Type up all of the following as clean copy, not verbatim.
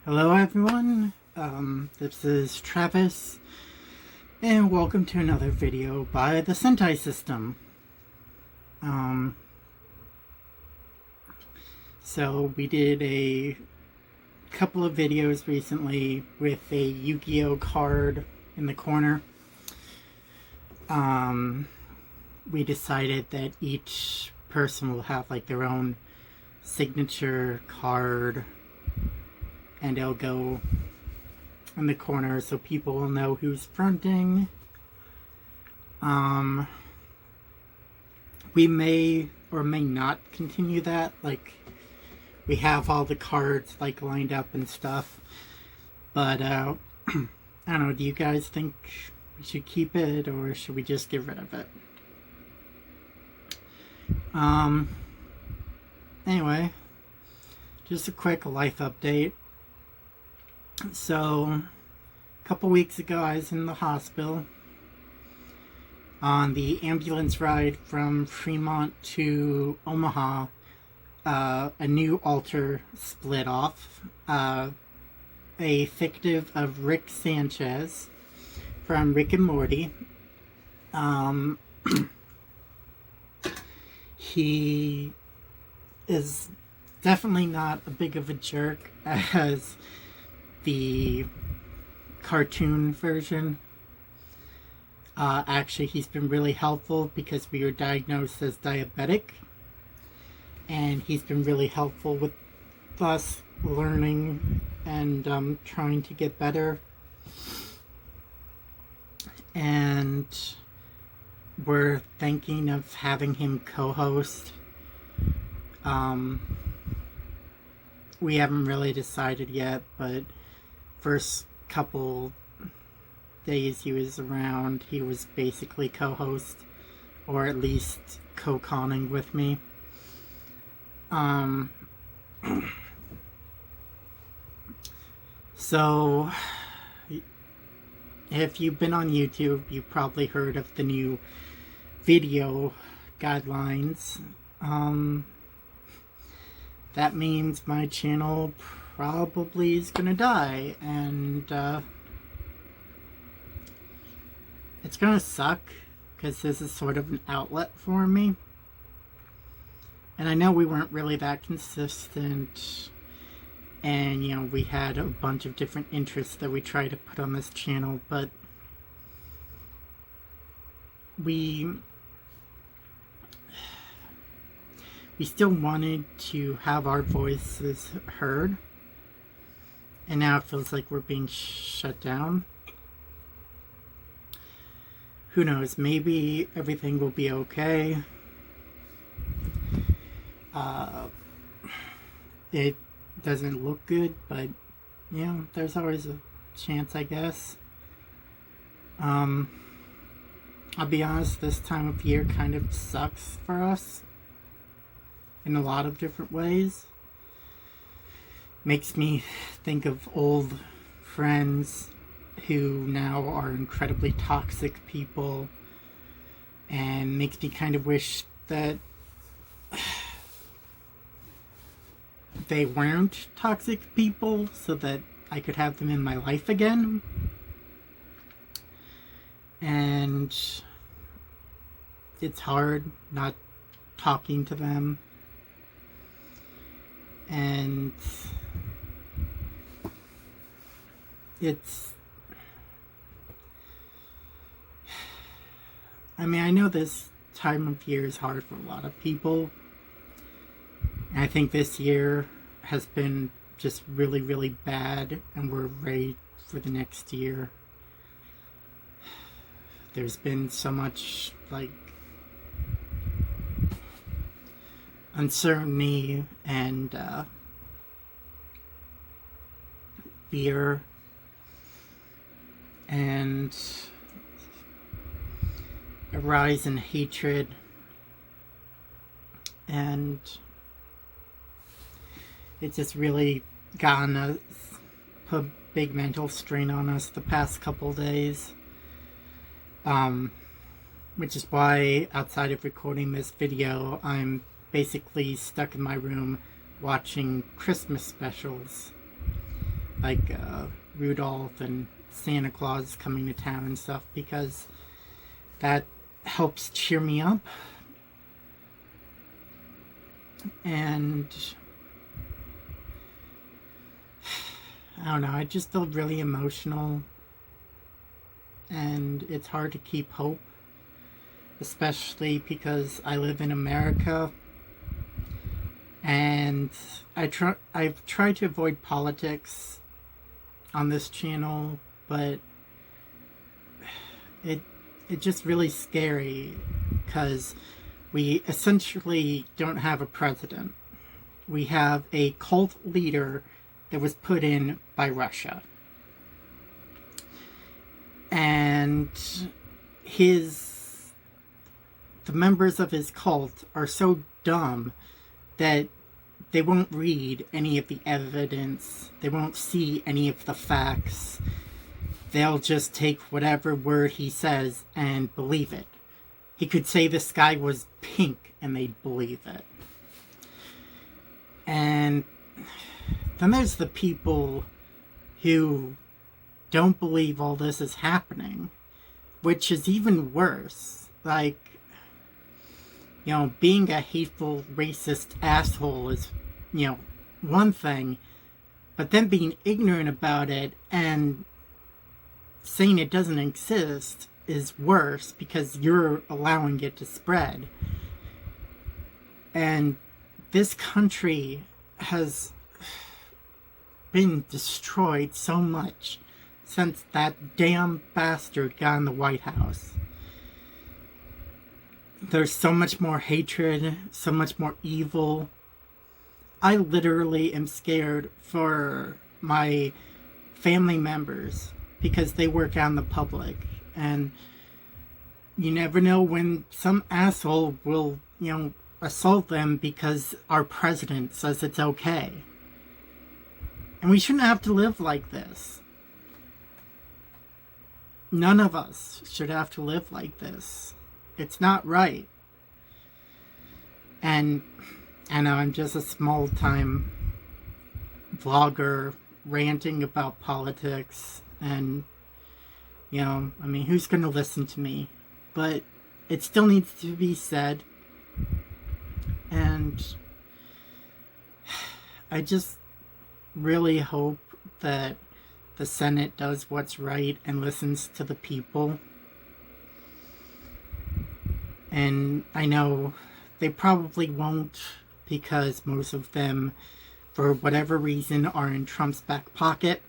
Hello everyone, this is Travis, and welcome to another video by the Sentai System. So we did a couple of videos recently with a Yu-Gi-Oh card in the corner. We decided that each person will have like their own signature card, and it'll go in the corner so people will know who's fronting. We may or may not continue that. Like, we have all the cards like lined up and stuff, but I don't know, do you guys think we should keep it or should we just get rid of it? Anyway, just a quick life update. So, a couple weeks ago I was in the hospital on the ambulance ride from Fremont to Omaha. A new alter split off. A fictive of Rick Sanchez from Rick and Morty. He is definitely not as big of a jerk as the cartoon version. Actually, he's been really helpful because we were diagnosed as diabetic, and he's been really helpful with us learning and trying to get better. And we're thinking of having him co-host. We haven't really decided yet, but first couple days he was around, he was basically co-host, or at least co-conning with me. So if you've been on YouTube, you've probably heard of the new video guidelines. That means my channel probably is gonna die, and it's gonna suck because this is sort of an outlet for me. And I know we weren't really that consistent, and you know, we had a bunch of different interests that we tried to put on this channel, but we still wanted to have our voices heard, and now it feels like we're being shut down. Who knows, maybe everything will be okay. It doesn't look good, but you know, there's always a chance, I guess. I'll be honest, this time of year kind of sucks for us in a lot of different ways. Makes me think of old friends who now are incredibly toxic people, and makes me kind of wish that they weren't toxic people so that I could have them in my life again. And it's hard not talking to them. And it's, I mean, I know this time of year is hard for a lot of people. And I think this year has been just really, really bad, and we're ready for the next year. There's been so much, like, uncertainty and fear and a rise in hatred, and it's just really gotten us, put big mental strain on us the past couple days. Which is why, outside of recording this video, I'm basically stuck in my room watching Christmas specials, like Rudolph and Santa Claus coming to town and stuff, because that helps cheer me up. And I don't know, I just feel really emotional, and it's hard to keep hope, especially because I live in America, and I've tried to avoid politics on this channel, but it's just really scary because we essentially don't have a president. We have a cult leader that was put in by Russia. And the members of his cult are so dumb that they won't read any of the evidence. They won't see any of the facts. They'll just take whatever word he says and believe it. He could say the sky was pink and they'd believe it. And then there's the people who don't believe all this is happening, which is even worse. Like, you know, being a hateful, racist asshole is, you know, one thing, but then being ignorant about it and saying it doesn't exist is worse, because you're allowing it to spread. And this country has been destroyed so much since that damn bastard got in the White House. There's so much more hatred, so much more evil. I literally am scared for my family members because they work out in the public, and you never know when some asshole will, you know, assault them because our president says it's okay. And we shouldn't have to live like this. None of us should have to live like this. It's not right. And I know I'm just a small-time vlogger ranting about politics, and, you know, I mean, who's going to listen to me? But it still needs to be said. And I just really hope that the Senate does what's right and listens to the people. And I know they probably won't, because most of them, for whatever reason, are in Trump's back pocket.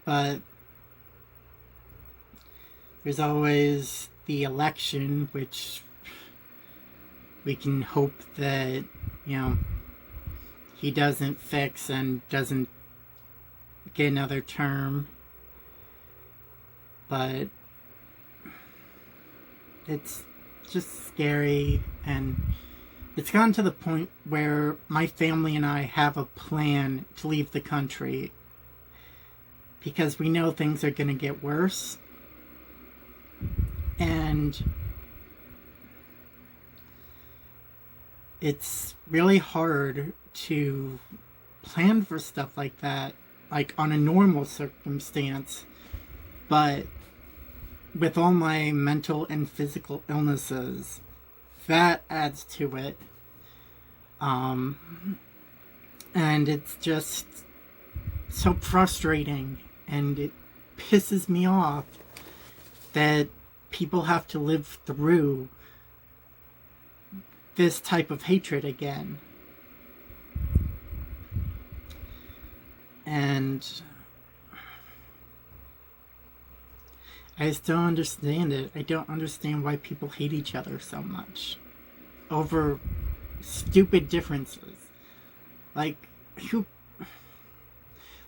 But there's always the election, which we can hope that, you know, he doesn't fix and doesn't get another term. But it's just scary, and it's gotten to the point where my family and I have a plan to leave the country, because we know things are going to get worse. And it's really hard to plan for stuff like that, like on a normal circumstance. But with all my mental and physical illnesses, that adds to it. And it's just so frustrating, and it pisses me off that people have to live through this type of hatred again. And I just don't understand it. I don't understand why people hate each other so much over stupid differences. Like,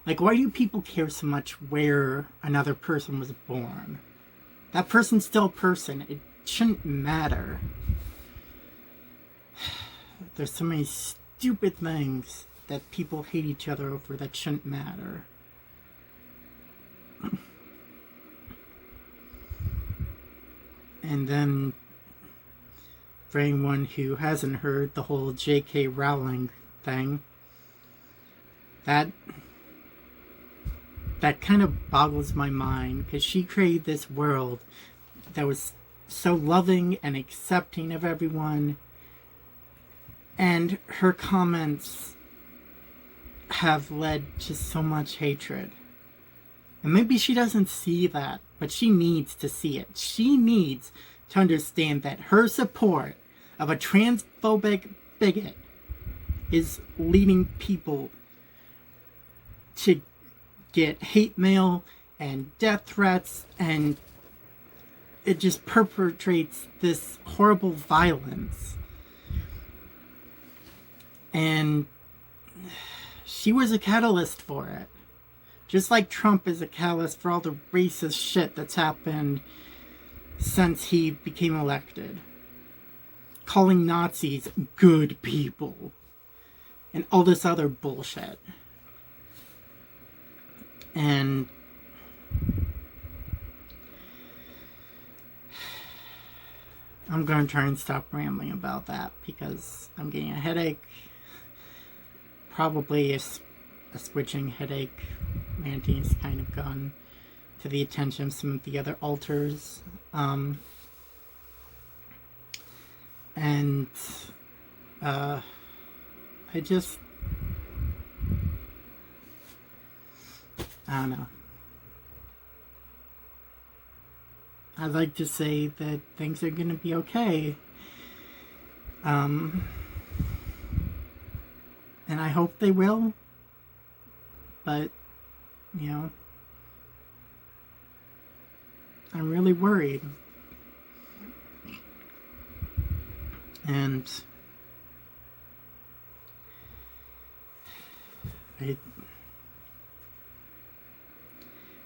why do people care so much where another person was born? That person's still a person. It shouldn't matter. There's so many stupid things that people hate each other over that shouldn't matter. And then for anyone who hasn't heard the whole J.K. Rowling thing, that kind of boggles my mind, because she created this world that was so loving and accepting of everyone, and her comments have led to so much hatred. And maybe she doesn't see that, but she needs to see it. She needs to understand that her support of a transphobic bigot is leading people to get hate mail and death threats, and it just perpetrates this horrible violence. And she was a catalyst for it. Just like Trump is a catalyst for all the racist shit that's happened since he became elected. Calling Nazis good people. And all this other bullshit. And I'm going to try and stop rambling about that, because I'm getting a headache. Probably a switching headache. Ranting has kind of gone to the attention of some of the other alters. And I don't know. I'd like to say that things are going to be okay. And I hope they will. But, you know, I'm really worried. And I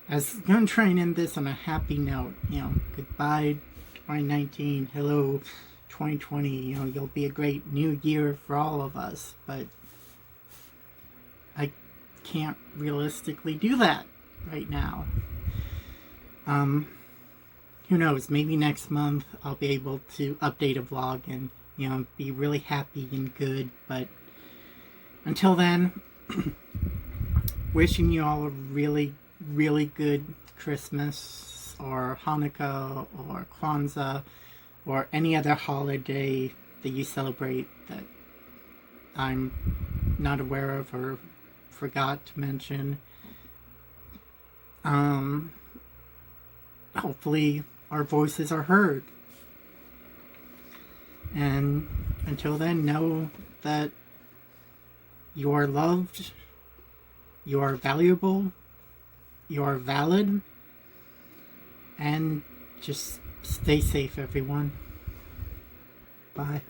was going to try and end this on a happy note. You know, goodbye 2019, hello 2020. You know, you'll be a great new year for all of us. But I can't realistically do that right now. Who knows, maybe next month I'll be able to update a vlog and, you know, be really happy and good. But until then, wishing you all a really, really good Christmas or Hanukkah or Kwanzaa or any other holiday that you celebrate that I'm not aware of or forgot to mention. Hopefully our voices are heard. And until then, know that you are loved, you are valuable, you are valid, and just stay safe, everyone. Bye.